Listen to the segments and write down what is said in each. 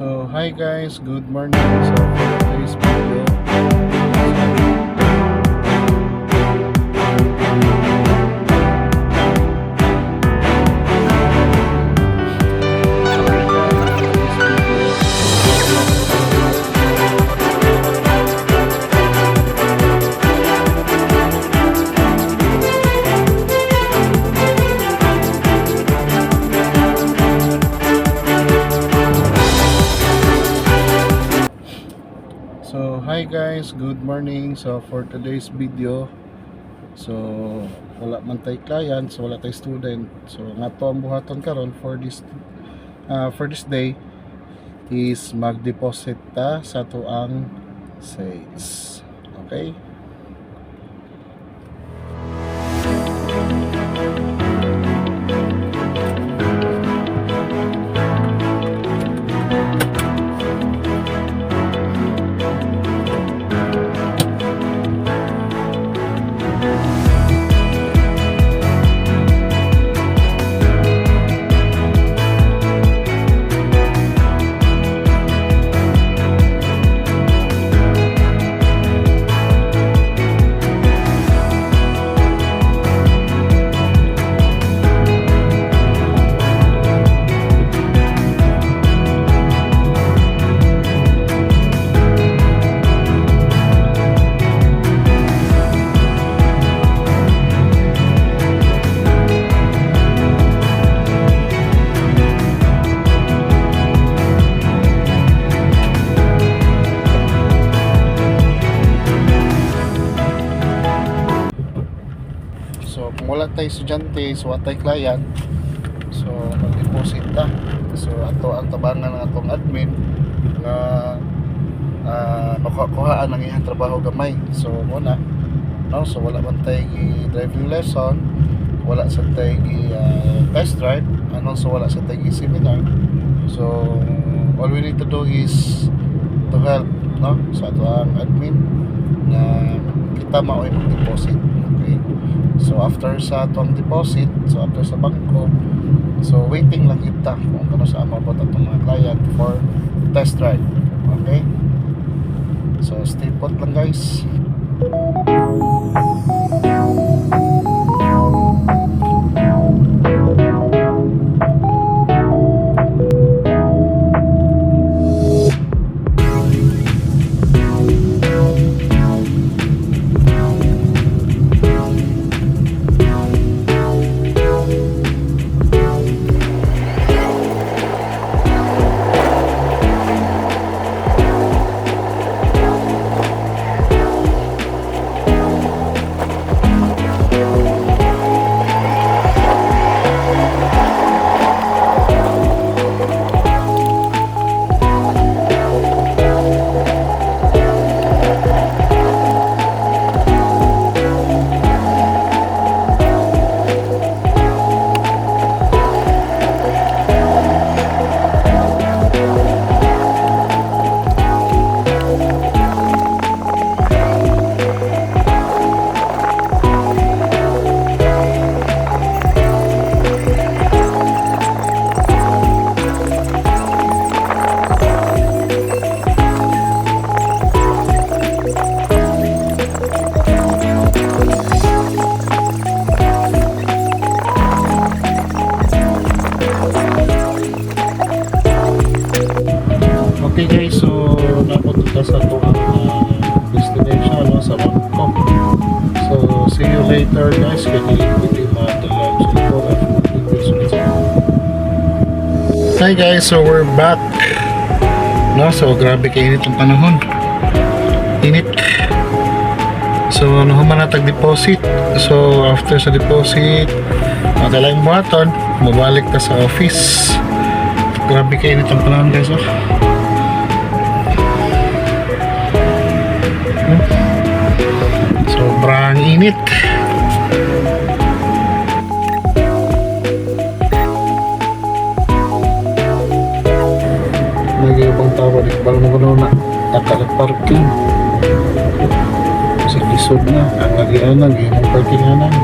So hi guys, good morning. So for today's video, hi guys, good morning. So for today's video, so wala man tay client, so wala tay student. So ngato ang buhaton karon for this day is mag-deposit ta sa tuang sales. Okay? So kung wala tayo estudyante, so wala tayo client, so mag-deposit ta. So ato ang tabangan ng atong admin nga nakuhaan ang iyang trabaho gamay. So muna, no? So wala man tayo driving lesson, wala sa tayo test drive, so wala sa tayo seminar. So all we need to do is to help, no? Sa ato ang admin na kita mao'y mag-deposit. Okay? So after sa atong deposit, so after sa bangko, so waiting lang kita kung ano sa amabot atong mga client for test drive. Okay? So stay put lang guys. Okay guys, so napunta sa tuwang destination, no, sa Bangkok. So see you later guys. Hindi madala sa ito. Hi guys, so we're back. No, so grabe kainit ang panahon. Init. So ano man natag deposit. So after sa deposit, madala yung buhaton, mabalik ta sa office. Grabe kainit ang panahon guys. Sobrang init. Nag-iibang tawa di ba mo na nakaparking sa lisod na ang lagi-anag yung parking hanan.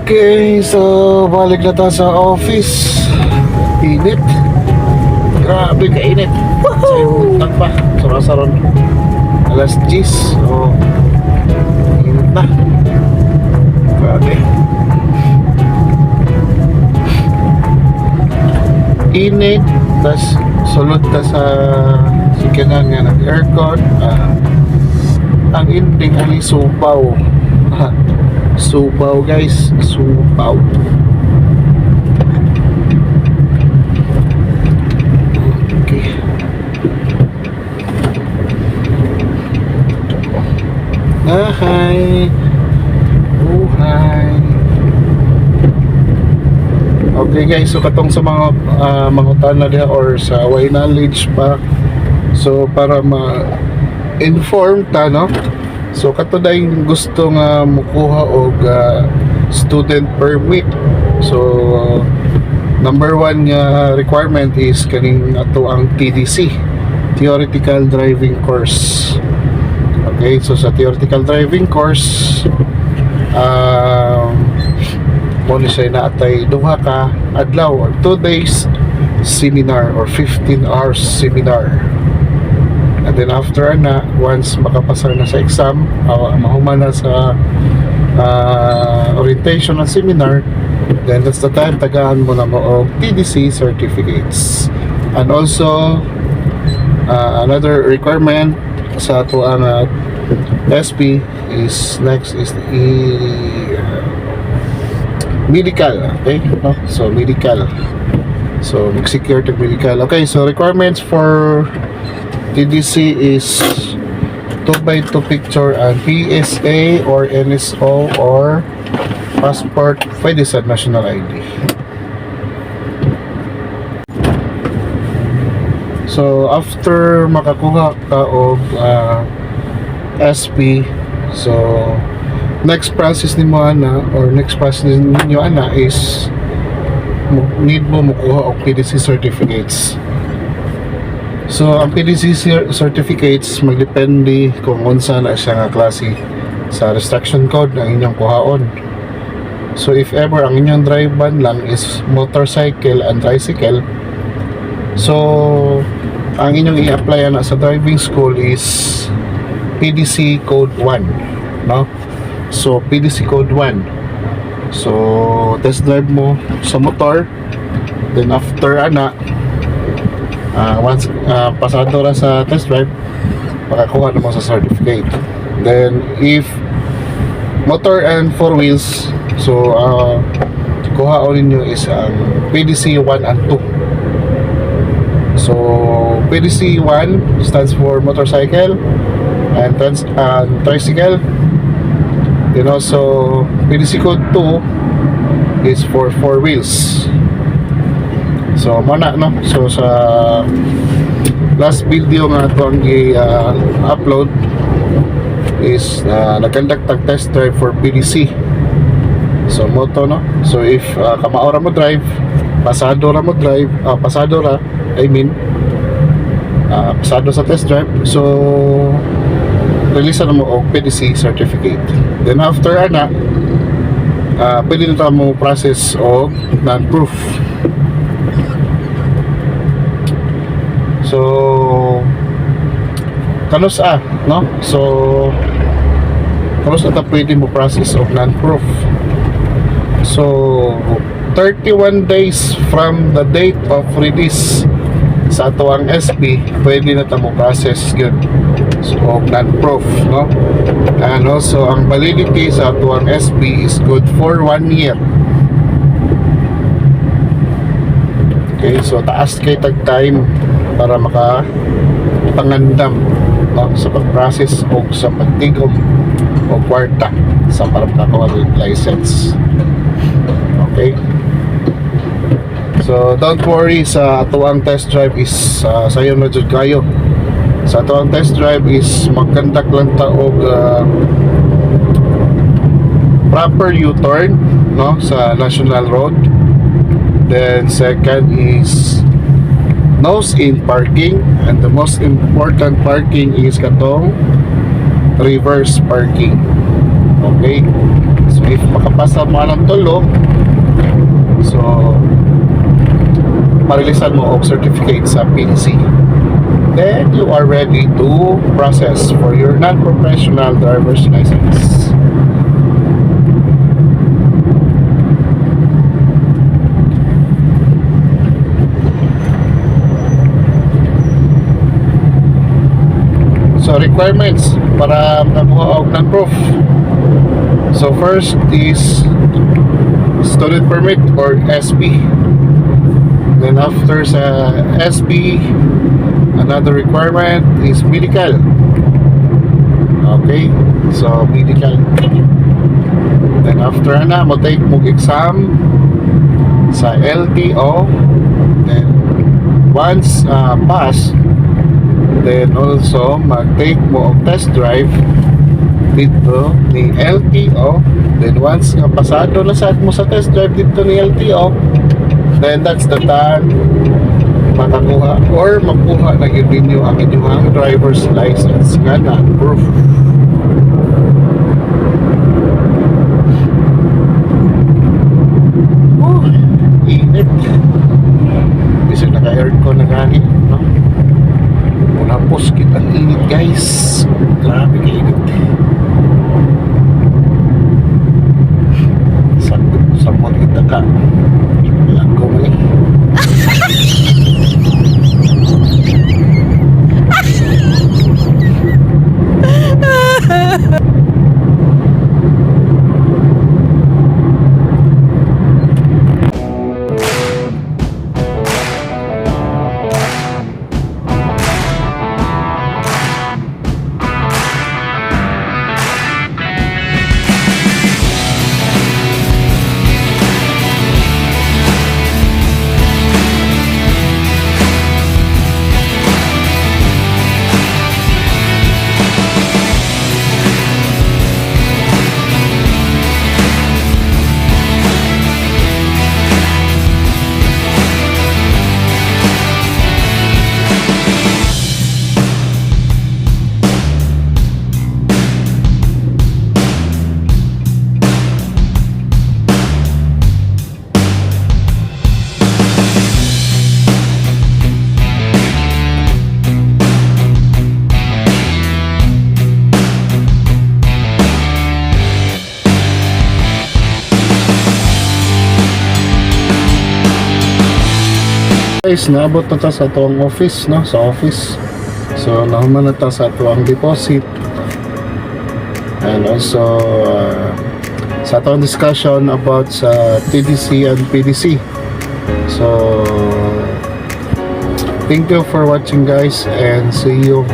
Okay, so balik na tayo sa office. Init. Grabe ka init. Sa imutan pa. Sarasaron. Alas 10. So, init na. Grabe. Init. Tas sulod ka sa sikyanan nga nag-aircon. Ang ending ay supaw. Supaw guys, supaw. Okay. Hi. Buhay. Okay guys, so katong sa mga mangutan na diha or sa way knowledge pa. So para ma-inform ta, no? So kato day gusto nga mukuha og student permit. So number one nga requirement is kaning ato ang TDC, theoretical driving course. Okay, so sa theoretical driving course mo siya naatay duha ka adlaw or 2 days seminar or 15 hours seminar. And then after na, once makapasa na sa exam, mahuman na sa orientation ng seminar, then that's the time tagaan mo na mo og TDC certificates. And also another requirement sa ato ang SP is next is the medical. Okay, no? So medical, so mag-secure to medical. Okay, so requirements for TDC is 2x2 picture and PSA or NSO or passport, pwede sa national ID. So after makakuha ka og SP, so next process ni mo ana or next process ninyo ana is need mo mukuha og PDC certificates. So ang PDC certificates magdepende kung unsa na siya nga klase sa restriction code ng inyong kuhaon. So if ever ang inyong drive ban lang is motorcycle and tricycle, so ang inyong i-apply na sa driving school is PDC code 1, no? So PDC code 1. So test drive mo sa motor, then after ana once pasado ra sa test drive, makakuha na mo sa certificate. Then if motor and 4 wheels, so kuha o ninyo is ang PDC 1 and 2. So PDC 1 stands for motorcycle and tricycle. Then also PDC code 2 is for 4 wheels. So mana no, so sa last video nga ito ang i-upload is nag-conduct ang test drive for PDC. So moto no, so if kamaora mo drive, pasado ra pasado sa test drive, so release na mo og PDC certificate. Then after ana pwede na mo process og non-proof. So kanus no, so kanus ata pwede mo process of non-proof. So 31 days from the date of release sa ato ang SP, pwede na ta mo process gyud so of non-proof, no? And also ang validity sa ato ang SP is good for 1 year. Okay, so taas kay tag time para makapangandam, no, sa pag-process o sa pagtigom o kwarta sa para makakuha ng license. Okay, so don't worry sa atuang test drive is sayo na jud kayo. Sa atuang test drive is magkandak lang ta og proper U-turn, no, sa national road. Then second is nose in parking, and the most important parking is katong reverse parking. Okay, so So if makapasa mo ng tulo, so marilisan mo og certificate sa PDC, then you are ready to process for your non-professional driver's license. So requirements para makuha og non-prof. So first is student permit or SB. Then after sa SB, another requirement is medical. Okay, so medical. Then after na mo take mo exam sa LTO. Then once pass, then also mag-take mo og test drive dito ni LTO. Then once nga pasado na sa mo sa test drive dito ni LTO, then that's the time makakuha or makuha na yun ninyo ang inyong driver's license nga na proof. Init. Bisa naka-aircon na gani, no? Tapos kitang init, guys. Grabe ka init. Samot kita ka. Lago mo eh. Guys, naabot na ta sa tuwang office, no? Sa office. So, nahuman na ta sa tuwang deposit. And also, sa tuwang discussion about sa TDC and PDC. So, thank you for watching, guys, and see you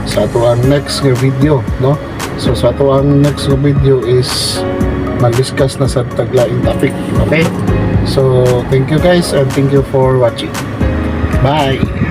sa tuwang next video, no? So, sa tuwang next video is mag-discuss na sa taglaing topic, okay? So, thank you guys and thank you for watching. Bye!